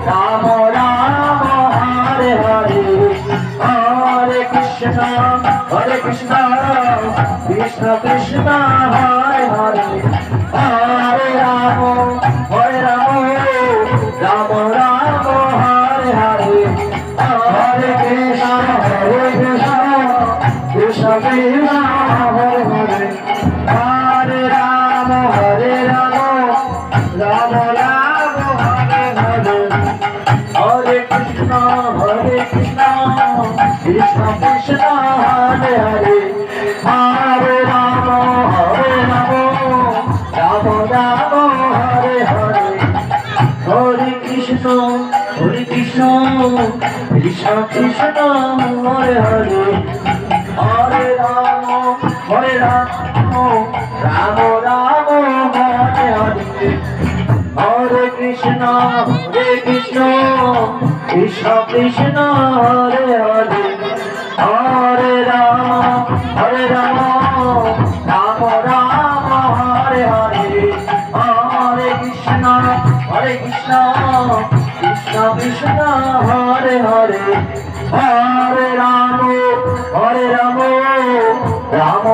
Ram Ram Hare Hare Hare Krishna Krishna Krishna Hare Hare Hare Ram Ram Ram Hare Hare Hare Krishna Krishna Krishna Hare Hare Hare Ram Ram Ram Hare Hare Hare Krishna Krishna Krishna Hare Hare Hare Ram Ram Ram Hare Hare Hare Krishna Krishna Krishna Hare Hare Hare Ram Ram Ram Hare Hare Hare Krishna Krishna Krishna Hare Hare Hare Ram Ram Ram Hare Hare Hare Krishna Krishna Krishna Hare Hare Hare Ram Ram